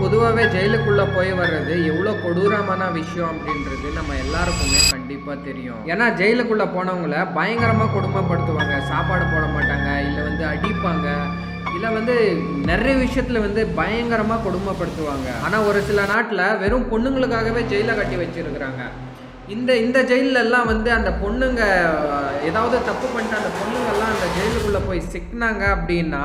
பொதுவாகவே ஜெயிலுக்குள்ளே போய் வர்றது எவ்வளோ கொடூரமான விஷயம் அப்படின்றது நம்ம எல்லாருக்குமே கண்டிப்பாக தெரியும். ஏன்னா ஜெயிலுக்குள்ளே போனவங்கள பயங்கரமாக கொடுமைப்படுத்துவாங்க, சாப்பாடு போட மாட்டாங்க, இல்லை வந்து அடிப்பாங்க, இல்லை வந்து நிறைய விஷயத்தில் பயங்கரமாக கொடுமைப்படுத்துவாங்க. ஆனால் ஒரு சில நாட்டில் வெறும் பொண்ணுங்களுக்காகவே ஜெயிலை கட்டி வச்சிருக்கிறாங்க. இந்த ஜெயிலெல்லாம் அந்த பொண்ணுங்க ஏதாவது தப்பு பண்ணிட்டு அந்த பொண்ணுங்கள்லாம் அந்த ஜெயிலுக்குள்ளே போய் சிக்கினாங்க அப்படின்னா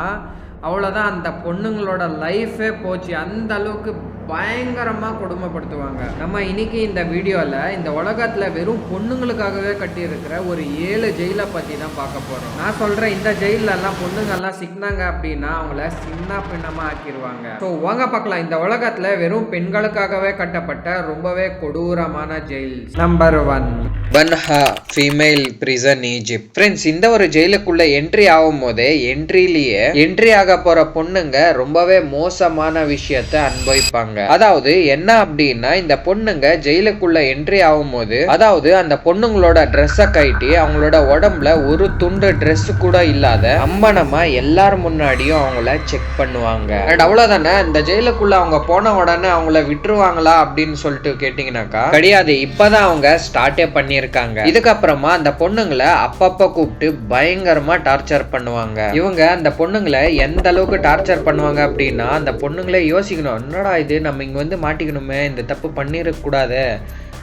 அவ்வளோதான், அந்த பொண்ணுங்களோட லைஃபே போச்சு. அந்த அளவுக்கு பயங்கரமாக கொடுமைப்படுத்துவாங்க. நம்ம இன்னைக்கு இந்த வீடியோவில் இந்த உலகத்தில் வெறும் பொண்ணுங்களுக்காகவே கட்டியிருக்கிற ஒரு 7 ஜெயிலை பற்றி தான் பார்க்க போகிறோம். நான் சொல்கிறேன், இந்த ஜெயிலெல்லாம் பொண்ணுங்கள்லாம் சிக்கினாங்க அப்படின்னா அவங்கள சின்ன பின்னமாக ஆக்கிடுவாங்க. ஸோ வாங்க பார்க்கலாம், இந்த உலகத்தில் வெறும் பெண்களுக்காகவே கட்டப்பட்ட ரொம்பவே கொடூரமான jail. Number 1, Panha female prison Egypt. Friends, இந்த ஒரு ஜெயிலுக்குள்ள என்ட்ரி ஆகும் போதே என்ட்ரி ஆக போற பொண்ணுங்க ரொம்பவே மோசமான விஷயத்தை அனுபவிப்பாங்க. அதாவது என்ன அப்படின்னா, இந்த பொண்ணுங்க ஜெயிலுக்குள்ள என்ட்ரி ஆகும் போது அந்த பொண்ணுங்களோட ட்ரெஸ்ஸை கட்டி அவங்களோட உடம்புல ஒரு துண்டு ட்ரெஸ் கூட இல்லாத அம்பனமா எல்லாரும் முன்னாடியும் அவங்கள செக் பண்ணுவாங்க. அண்ட் அவ்வளவுதானே, இந்த ஜெயிலுக்குள்ள அவங்க போன உடனே அவங்கள விட்டுருவாங்களா அப்படின்னு சொல்லிட்டு கேட்டீங்கன்னாக்கா கிடையாது. இப்பதான் அவங்க ஸ்டார்டே பண்ணிருக்காங்க. இதுக்கப்புறமா அந்த பொண்ணுங்களை அப்பப்ப கூப்பிட்டு பயங்கரமா டார்ச்சர் பண்ணுவாங்க. இவங்க அந்த பொண்ணுங்களை எந்த அளவுக்கு டார்ச்சர் பண்ணுவாங்க அப்படின்னா, அந்த பொண்ணுங்களே யோசிக்கணும், என்னடா இது, நம்ம இங்க மாட்டிக்கணுமே, இந்த தப்பு பண்ணிருக்க கூடாது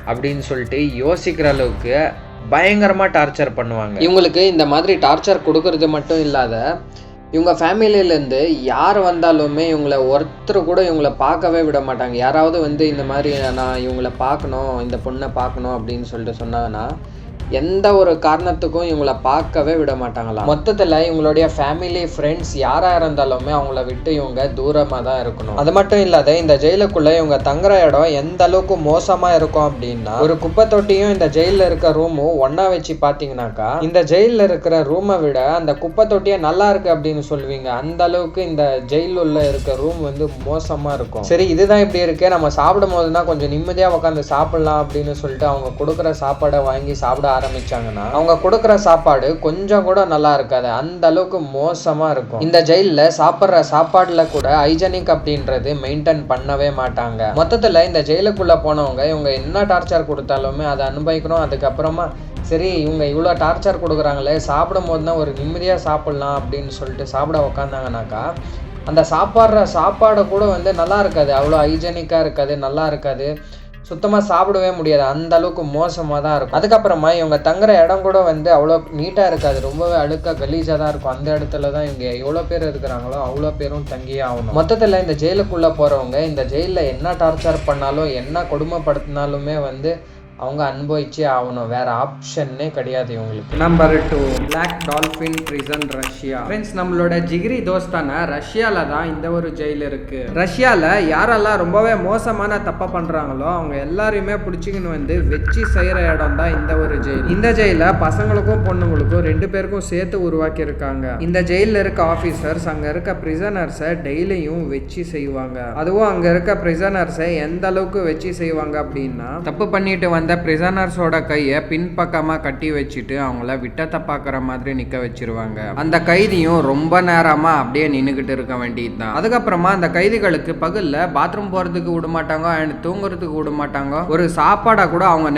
அப்படின்னு சொல்லிட்டு யோசிக்கிற அளவுக்கு பயங்கரமா டார்ச்சர் பண்ணுவாங்க. இவங்களுக்கு இந்த மாதிரி டார்ச்சர் கொடுக்கறது மட்டும் இல்லாத, இவங்க ஃபேமிலியிலேருந்து யார் வந்தாலுமே இவங்களை ஒருத்தர் கூட இவங்களை பார்க்கவே விட மாட்டாங்க. யாராவது இந்த மாதிரி நான் இவங்களை பார்க்கணும், இந்த பொண்ணை பார்க்கணும் அப்படின்னு சொல்லிட்டு சொன்னாங்கன்னா எந்த ஒரு காரணத்துக்கும் இவங்கள பார்க்கவே விட மாட்டாங்களாம். மொத்தத்தில் இவங்களுடைய ஃபேமிலி, ஃப்ரெண்ட்ஸ் யாராக இருந்தாலுமே அவங்கள விட்டு இவங்க தூரமாக தான் இருக்கணும். அது மட்டும் இல்லாத, இந்த ஜெயிலுக்குள்ளே இவங்க தங்குற இடம் எந்த அளவுக்கு மோசமாக இருக்கும் அப்படின்னா, ஒரு குப்பை தொட்டியும் இந்த ஜெயிலில் இருக்க ரூமும் ஒன்றா வச்சு பார்த்தீங்கன்னாக்கா இந்த ஜெயிலில் இருக்கிற ரூமை விட அந்த குப்பை தொட்டியே நல்லா இருக்கு அப்படின்னு சொல்லுவீங்க. அந்த அளவுக்கு இந்த ஜெயில் உள்ள இருக்க ரூம் மோசமாக இருக்கும். சரி, இதுதான் இப்படி இருக்கு, நம்ம சாப்பிடும் போதுனா கொஞ்சம் நிம்மதியாக உட்காந்து சாப்பிடலாம் அப்படின்னு சொல்லிட்டு அவங்க கொடுக்குற சாப்பாடை வாங்கி சாப்பிட ஆரம்பிச்சாங்கன்னா அவங்க கொடுக்குற சாப்பாடு கொஞ்சம் கூட நல்லா இருக்காது, அந்த அளவுக்கு மோசமா இருக்கும். இந்த ஜெயில்ல சாப்பிட்ற சாப்பாடுல கூட ஹைஜெனிக் அப்படின்றது மெயின்டைன் பண்ணவே மாட்டாங்க. மொத்தத்துல இந்த ஜெயிலுக்குள்ள போனவங்க இவங்க என்ன டார்ச்சர் கொடுத்தாலுமே அதை அனுபவிக்கணும். அதுக்கப்புறமா சரி, இவங்க இவ்வளோ டார்ச்சர் கொடுக்குறாங்களே, சாப்பிடும் போது தான் ஒரு நிம்மதியாக சாப்பிடலாம் அப்படின்னு சொல்லிட்டு சாப்பிட உக்காந்தாங்கனாக்கா அந்த சாப்பாடு கூட நல்லா இருக்காது, அவ்வளோ ஹைஜெனிக்காக இருக்காது, நல்லா இருக்காது, சுத்தமாக சாப்பிடவே முடியாது, அந்த அளவுக்கு மோசமாக தான் இருக்கும். அதுக்கப்புறமா இவங்க தங்குற இடம் கூட அவ்வளோ நீட்டாக இருக்காது, ரொம்பவே அழுக்காக கலீஜாக தான் இருக்கும். அந்த இடத்துல தான் இவங்க எவ்வளோ பேர் இருக்கிறாங்களோ அவ்வளோ பேரும் தங்கியே ஆகணும். மொத்தத்தில் இந்த ஜெயிலுக்குள்ளே போகிறவங்க இந்த ஜெயிலில் என்ன டார்ச்சர் பண்ணாலும் என்ன கொடுமைப்படுத்தினாலுமே அவங்க அனுபவிச்சே ஆகணும், வேற ஆப்ஷன்னே கிடையாது இவங்களுக்கு. Number 2, Black Dolphin Prison, Russia. Friends, நம்மளோட ஜிகிரி தோஸ்தான ரஷ்யால தான் இந்த ஒரு ஜெயில் இருக்கு. ரஷ்யால யாரெல்லாம் ரொம்பவே மோசமான தப்பை பண்றாங்களோ அவங்க எல்லாரையுமே பிடிச்சிக்கின்னு வச்சு செய்யற இடம் தான் இந்த ஒரு ஜெயில். இந்த ஜெயில பசங்களுக்கும் பொண்ணுங்களுக்கும் 2 பேருக்கும் சேர்த்து உருவாக்கி இருக்காங்க. இந்த ஜெயில இருக்க ஆபீசர்ஸ் அங்க இருக்க பிரிசனர்ஸை டெய்லியும் வச்சு செய்வாங்க. அதுவும் அங்க இருக்க பிரிசனர்ஸை எந்த அளவுக்கு வச்சு செய்வாங்க அப்படின்னா, தப்பு பண்ணிட்டு அந்த பிரிசனர்ஸோட கையை பின்பக்கமாக கட்டி வச்சுட்டு அவங்கள விட்டத்தை பார்க்குற மாதிரி நிற்க வச்சிருவாங்க. அந்த கைதியும் ரொம்ப நேரமாக அப்படியே நின்றுக்கிட்டு இருக்க வேண்டியது தான். அதுக்கப்புறமா அந்த கைதிகளுக்கு பகலில் பாத்ரூம் போகிறதுக்கு விட மாட்டாங்க, அண்ட் தூங்குறதுக்கு விட மாட்டாங்க. ஒரு சாப்பாடை கூட அவங்க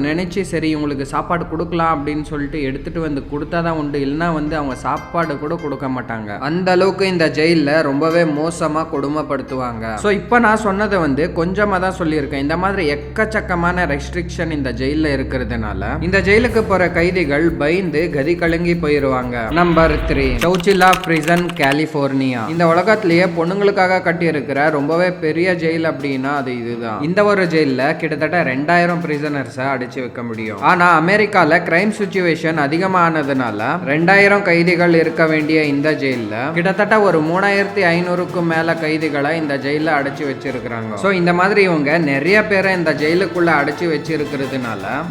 நினச்சி சரி இவங்களுக்கு சாப்பாடு கொடுக்கலாம் அப்படின்னு சொல்லிட்டு எடுத்துகிட்டு கொடுத்தா தான் உண்டு, இல்லைன்னா அவங்க சாப்பாடு கூட கொடுக்க மாட்டாங்க. அந்த அளவுக்கு இந்த ஜெயிலில் ரொம்பவே மோசமாக கொடுமைப்படுத்துவாங்க. ஸோ இப்போ நான் சொன்னதை கொஞ்சமாக தான் சொல்லியிருக்கேன். இந்த மாதிரி எக்கச்சக்கமான ரெஸ்ட்ரிக்ஷன் இந்த ஜெயில இருக்கிறதுனால இந்த ஜெயிலுக்கு போற கைதிகள் பயந்து கதி கலங்கி போயிருவாங்க. Number 3, Chowchilla prison, California. இந்த உலகத்திலேயே பொண்ணுங்களுக்காக கட்டி இருக்கிற ரொம்பவே பெரிய ஜெயில் அப்படின்னா அது இதுதான். இந்த ஒரு ஜெயில கிட்டத்தட்ட 2000 பிரிசனர்ஸை அடிச்சு வைக்க முடியும். ஆனா அமெரிக்கால கிரைம் சிச்சுவேஷன் அதிகமானதுனால 2000 கைதிகள் இருக்க வேண்டிய இந்த ஜெயில கிட்டத்தட்ட ஒரு 3500க்கும் மேல கைதிகளை இந்த ஜெயில அடைச்சு வச்சிருக்காங்க. சோ இந்த மாதிரி இவங்க நிறைய பேரை இந்த ஜெயிலுக்குள்ள அடைச்சு வச்சிருக்கிறதுனால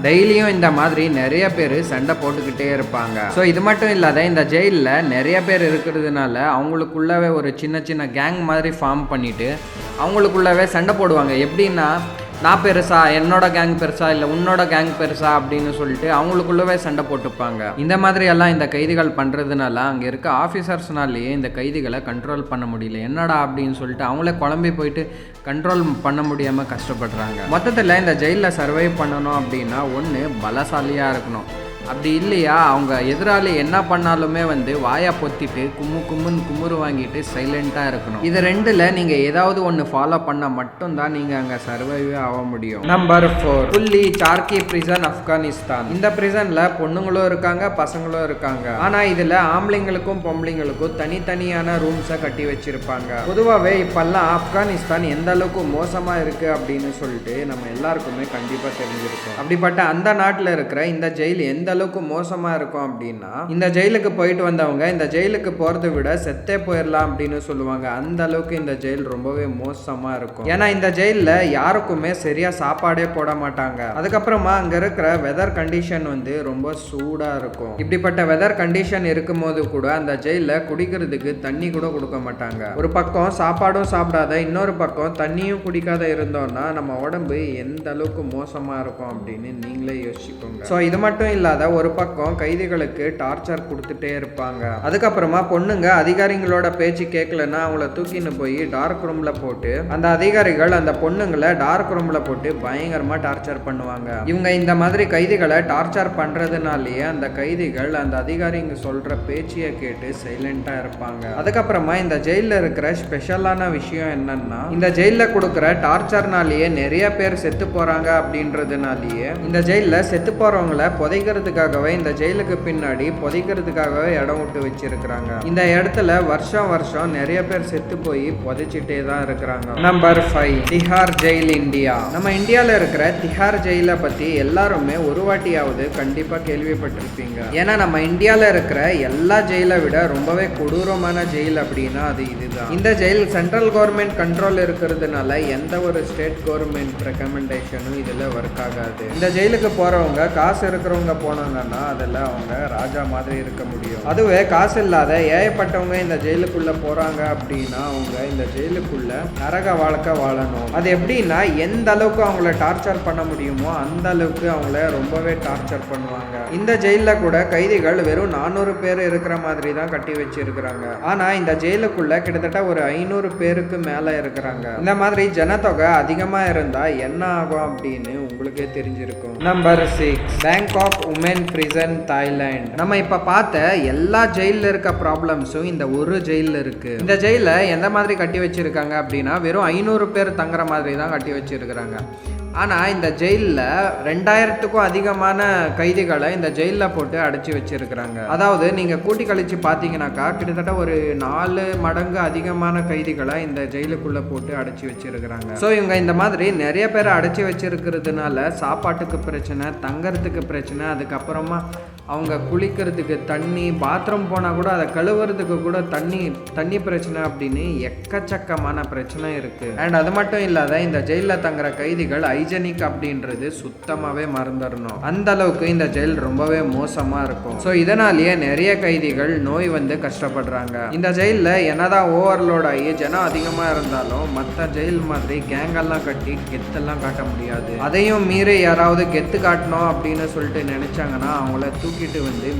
டெய்லியும் இந்த மாதிரி நிறைய பேர் சண்டை போட்டுக்கிட்டே இருப்பாங்க. ஸோ இது மட்டும் இல்லாத இந்த ஜெயிலில் நிறைய பேர் இருக்கிறதுனால அவங்களுக்குள்ளவே ஒரு சின்ன சின்ன கேங் மாதிரி ஃபார்ம் பண்ணிட்டு அவங்களுக்குள்ளவே சண்டை போடுவாங்க. எப்படின்னா, நான் பெருசா, என்னோட கேங் பெருசா, இல்லை உன்னோட கேங் பெருசா அப்படின்னு சொல்லிட்டு அவங்களுக்குள்ளவே சண்டை போட்டுப்பாங்க. இந்த மாதிரி எல்லாம் இந்த கைதிகள் பண்ணுறதுனால அங்கே இருக்க ஆஃபீஸர்ஸ்னாலேயே இந்த கைதிகளை கண்ட்ரோல் பண்ண முடியல. என்னடா அப்படின்னு சொல்லிட்டு அவங்களே குழம்பி போயிட்டு கண்ட்ரோல் பண்ண முடியாமல் கஷ்டப்படுறாங்க. மொத்தத்தில் இந்த ஜெயிலில் சர்வை பண்ணணும் அப்படின்னா ஒன்று பலசாலியாக இருக்கணும், அப்படி இல்லையா அவங்க எதிராளி என்ன பண்ணாலுமே வாயை பொத்திட்டு கும்முன்னு குமுறு வாங்கிட்டு சைலண்டாக இருக்கணும். இது ரெண்டில் நீங்கள் ஏதாவது ஒன்று ஃபாலோ பண்ணால் மட்டும்தான் நீங்கள் அங்கே சர்வைவே ஆக முடியும். நம்பர் 4, புல்லி சார்கி பிரிசன், ஆப்கானிஸ்தான். இந்த பிரிசனில் பொண்ணுங்களும் இருக்காங்க, பசங்களும் இருக்காங்க. ஆனால் இதில் ஆம்பளைங்களுக்கும் பொம்பளைங்களுக்கும் தனித்தனியான ரூம்ஸை கட்டி வச்சிருப்பாங்க. பொதுவாகவே இப்பெல்லாம் ஆப்கானிஸ்தான் எந்த அளவுக்கு மோசமாக இருக்குது அப்படின்னு சொல்லிட்டு நம்ம எல்லாருக்குமே கண்டிப்பாக தெரிஞ்சிருக்கும். அப்படிப்பட்ட அந்த நாட்டில் இருக்கிற இந்த ஜெயில் எந்த அளவுக்கு மோசமா இருக்கும் அப்படின்னா, இந்த ஜெயிலுக்கு போயிட்டு வந்தவங்க இந்த ஜெயிலுக்கு போறதை விட செத்தே போயிடலாம் அப்படின்னு சொல்லுவாங்க. அந்த அளவுக்கு இந்த ஜெயில் ரொம்பவே மோசமா இருக்கும். ஏன்னா இந்த ஜெயிலில் யாருக்குமே சரியா சாப்பாடே போட மாட்டாங்க. அதுக்கப்புறமா அங்க இருக்கிற வெதர் கண்டிஷன் ரொம்ப சூடா இருக்கும். இப்படிப்பட்ட வெதர் கண்டிஷன் இருக்கும் போது கூட அந்த ஜெயிலில் குடிக்கிறதுக்கு தண்ணி கூட கொடுக்க மாட்டாங்க. ஒரு பக்கம் சாப்பாடும் சாப்பிடாத, இன்னொரு பக்கம் தண்ணியும் குடிக்காத இருந்தோம்னா நம்ம உடம்பு எந்த அளவுக்கு மோசமா இருக்கும் அப்படின்னு நீங்களே யோசிச்சுக்கோங்க. ஸோ இது மட்டும் இல்லாத ஒரு பக்கம் கைதிகளுக்கு டார்ச்சர் கொடுத்துட்டே இருப்பாங்க. அதுக்கப்புறமா பொண்ணுங்க அதிகாரிகளோட பேச்சு கேட்கலன்னா அவங்கள தூக்கின்னு போய் டார்க் ரூம்ல போட்டு அந்த அதிகாரிகள் அந்த பொண்ணுங்களை டார்க் ரூம்ல போட்டு பயங்கரமா டார்ச்சர் பண்ணுவாங்க. இவங்க இந்த மாதிரி கைதிகளை டார்ச்சர் பண்றதுனாலேயே அந்த கைதிகள் அந்த அதிகாரிங்க சொல்ற பேச்சியை கேட்டு சைலண்டா இருப்பாங்க. அதுக்கப்புறமா இந்த ஜெயில இருக்கிற ஸ்பெஷலான விஷயம் என்னன்னா, இந்த ஜெயில கொடுக்குற டார்ச்சர்னாலேயே நிறைய பேர் செத்து போறாங்க. அப்படின்றதுனாலேயே இந்த ஜெயில செத்து போறவங்களை புதைக்கிறதுக்காகவே இந்த ஜெயிலுக்கு பின்னாடி புதைக்கிறதுக்காகவே இடம் விட்டு வச்சிருக்கிறாங்க. இந்த இடத்துல வருஷம் வருஷம் நிறைய பேர் செத்து போய் புதைச்சிட்டே தான் இருக்கிறாங்க. Number 5, Tihar jail, India. நம்ம இந்தியாவில் இருக்கிற திஹார் ஜெயிலை பத்தி எல்லாருமே ஒரு வாட்டியாவது கண்டிப்பா கேள்விப்பட்டிருப்பீங்க. ஏன்னா நம்ம இந்தியாவில் இருக்கிற எல்லா ஜெயிலை விட ரொம்பவே கொடூரமான ஜெயில் அப்படின்னா அது இதுதான். இந்த ஜெயில் சென்ட்ரல் கவர்மெண்ட் கண்ட்ரோல் இருக்கிறதுனால எந்த ஒரு ஸ்டேட் கவர்மெண்ட் ரெக்கமெண்டேஷனும் இதுல ஒர்க் ஆகாது. இந்த ஜெயிலுக்கு போறவங்க காசு இருக்கிறவங்க போனாங்கன்னா அதில் அவங்க ராஜா மாதிரி இருக்க முடியும். அதுவே காசு இல்லாத ஏகப்பட்டவங்க இந்த ஜெயிலுக்குள்ள போறாங்க அப்படின்னா அவங்க இந்த ஜெயிலுக்குள்ள நரக வாழ்க்கை வாழணும். அது எப்படின்னா எந்த அளவுக்கு அவங்கள டார்ச்சர் பண்ண முடியுமோ அந்த அளவுக்கு அவங்கள ரொம்பவே டார்ச்சர் பண்ணுவாங்க. இந்த ஜெயில கூட கைதிகள் வெறும் 400 பேர் இருக்கிற மாதிரி தான் கட்டி வச்சிருக்கிறாங்க. ஆனா இந்த ஜெயிலுக்குள்ள கிட்டத்தட்ட ஒரு 500 பேருக்கு மேல இருக்கிறாங்க. இந்த மாதிரி ஜனத்தொகை அதிகமா இருந்தா என்ன ஆகும் அப்படின்னு உங்களுக்கே தெரிஞ்சிருக்கும். Number 6, Bangkok woman prison, Thailand. நம்ம இப்ப பார்த்த எல்லா ஜெயில இருக்க ப்ராப்ளம்ஸும் இந்த ஒரு ஜெயில இருக்கு. இந்த ஜெயில எந்த மாதிரி கட்டி வச்சிருக்காங்க அப்படின்னா வெறும் 500 பேர் தங்குற மாதிரி தான் கட்டி வச்சிருக்கிறாங்க. ஆனால் இந்த ஜெயிலில் 2000க்கும் அதிகமான கைதிகளை இந்த ஜெயிலில் போட்டு அடைச்சி வச்சிருக்கிறாங்க. அதாவது நீங்கள் கூட்டி கழிச்சு பார்த்தீங்கன்னாக்கா கிட்டத்தட்ட ஒரு 4 மடங்கு அதிகமான கைதிகளை இந்த ஜெயிலுக்குள்ளே போட்டு அடைச்சி வச்சிருக்கிறாங்க. ஸோ இவங்க இந்த மாதிரி நிறைய பேரை அடைச்சி வச்சிருக்கிறதுனால சாப்பாட்டுக்கு பிரச்சனை, தங்கறதுக்கு பிரச்சனை, அதுக்கப்புறமா அவங்க குளிக்கிறதுக்கு தண்ணி, பாத்ரூம் போனால் கூட அதை கழுவுறதுக்கு கூட தண்ணி பிரச்சனை அப்படின்னு எக்கச்சக்கமான பிரச்சனை இருக்குது. அண்ட் அது மட்டும் இல்லாத இந்த ஜெயிலில் தங்குற கைதிகள் ஹைஜெனிக் அப்படின்றது சுத்தமாகவே மறந்துடணும். அந்த அளவுக்கு இந்த ஜெயில் ரொம்பவே மோசமாக இருக்கும். ஸோ இதனாலேயே நிறைய கைதிகள் நோய் கஷ்டப்படுறாங்க. இந்த ஜெயிலில் என்னதான் ஓவர்லோட் ஆகி ஜனம் அதிகமாக இருந்தாலும் மற்ற ஜெயில் மாதிரி கேங்கெல்லாம் கட்டி கெத்தெல்லாம் காட்ட முடியாது. அதையும் மீறி யாராவது கெத்து காட்டணும் அப்படின்னு சொல்லிட்டு நினைச்சாங்கன்னா அவங்கள தூக்கிட்டு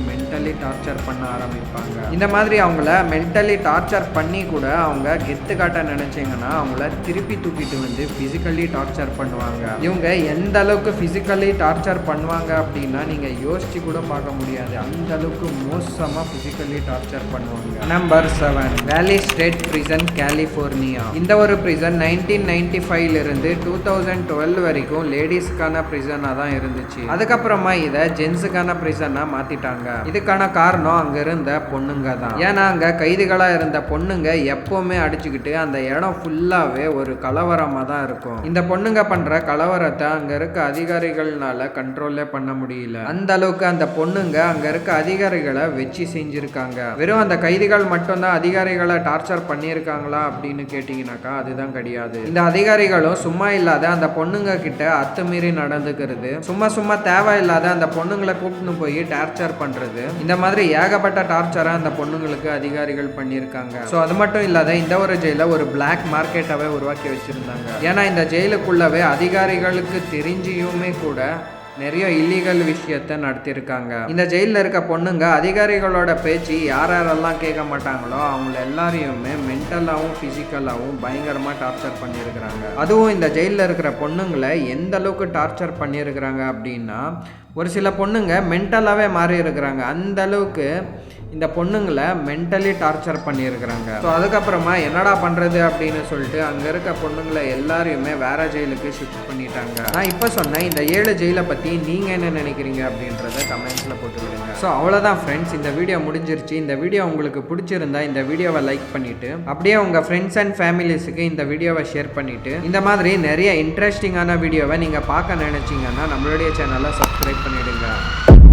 மென்டலி டார்ச்சர் பண்ண ஆரம்பிப்பாங்க. இந்த மாதிரி அவங்கள மென்டலி டார்ச்சர் பண்ணி கூட அவங்க கெத்து காட்ட நினைச்சீங்கன்னா அவங்கள திருப்பி தூக்கிட்டு பிசிக்கலி டார்ச்சர் பண்ணுவாங்க. இவங்க எந்த அளவுக்கு பிசிக்கலி டார்ச்சர் பண்ணுவாங்க அப்படின்னா நீங்க யோசிச்சு கூட பார்க்க முடியாது. அந்த அளவுக்கு மோசமா பிசிக்கலி டார்ச்சர் பண்ணுவாங்க. நம்பர் 7, வேலி ஸ்டேட் பிரிசன், கலிபோர்னியா. இந்த ஒரு பிரிசன் 1995 இருந்து 2012 வரைக்கும் லேடிஸ்க்கான பிரிசனா தான் இருந்துச்சு. அதுக்கப்புறமா இதை ஜென்ஸுக்கான பிரிசனா மாத்திட்டாங்க. இதுக்கான காரணம் அங்க இருந்த பொண்ணுங்க தான். ஏன்னா அங்க கைதிகளா இருந்த பொண்ணுங்க எப்பவுமே அடிச்சுக்கிட்டு அந்த இடம் ஃபுல்லாவே ஒரு கலவரமா தான் இருக்கும். இந்த பொண்ணுங்க பண்ற கலவரத்தை அங்க இருக்க அதிகாரிகள்னால கண்ட்ரோலே பண்ண முடியல. அந்த அளவுக்கு அந்த பொண்ணுங்க அங்க இருக்க அதிகாரிகளை வச்சு செஞ்சிருக்காங்க. வெறும் அந்த கைதிகள் மட்டும்தான் அதிகாரிகளை டார்ச்சர் பண்ணியிருக்காங்களா அப்படின்னு கேட்டீங்கன்னாக்கா அதுதான் கிடையாது. இந்த அதிகாரிகளும் சும்மா இல்லாத அந்த பொண்ணுங்க கிட்ட அத்துமீறி நடந்துக்கிறது, சும்மா தேவையில்லாத அந்த பொண்ணுங்களை பெண்களை கூப்பிட்டு போய் டார்ச்சர் பண்றது, இந்த மாதிரி ஏகப்பட்ட டார்ச்சரா அந்த பொண்ணுங்களுக்கு அதிகாரிகள் பண்ணியிருக்காங்க. ஸோ அது மட்டும் இல்லாத இந்த ஒரு ஜெயில ஒரு பிளாக் மார்க்கெட்டாவே உருவாக்கி வச்சிருந்தாங்க. ஏன்னா இந்த ஜெயிலுக்குள்ளவே அதிகாரிகளுக்கு தெரிஞ்சியுமே கூட நிறைய இல்லீகல் விஷயத்த நடத்தியிருக்காங்க. இந்த ஜெயிலில் இருக்க பொண்ணுங்க அதிகாரிகளோட பேச்சு யாரெல்லாம் கேட்க மாட்டாங்களோ அவங்கள எல்லாரையுமே மென்டலாகவும் ஃபிசிக்கலாகவும் பயங்கரமாக டார்ச்சர் பண்ணியிருக்கிறாங்க. அதுவும் இந்த ஜெயிலில் இருக்கிற பொண்ணுங்களை எந்த அளவுக்கு டார்ச்சர் பண்ணியிருக்கிறாங்க அப்படின்னா, ஒரு சில பொண்ணுங்க மென்டலாகவே மாறி இருக்கிறாங்க. அந்த அளவுக்கு இந்த பொண்ணுங்களை மென்டலி டார்ச்சர் பண்ணியிருக்கிறாங்க. ஸோ அதுக்கப்புறமா என்னடா பண்ணுறது அப்படின்னு சொல்லிட்டு அங்கே இருக்க பொண்ணுங்களை எல்லாரையுமே வேற ஜெயிலுக்கு ஷிஃப்ட் பண்ணிட்டாங்க. நான் இப்போ சொன்னேன் இந்த 7 ஜெயிலை பற்றி நீங்கள் என்ன நினைக்கிறீங்க அப்படின்றத கமெண்ட்ஸில் போட்டுவிடுங்க. ஸோ அவ்வளோதான் ஃப்ரெண்ட்ஸ், இந்த வீடியோ முடிஞ்சிருச்சு. இந்த வீடியோ உங்களுக்கு பிடிச்சிருந்தா இந்த வீடியோவை லைக் பண்ணிவிட்டு அப்படியே உங்கள் ஃப்ரெண்ட்ஸ் அண்ட் ஃபேமிலிஸுக்கு இந்த வீடியோவை ஷேர் பண்ணிவிட்டு இந்த மாதிரி நிறைய இன்ட்ரெஸ்டிங்கான வீடியோவை நீங்கள் பார்க்க நினச்சிங்கன்னா நம்மளுடைய சேனலை சப்ஸ்கிரைப் பண்ணிவிடுங்க.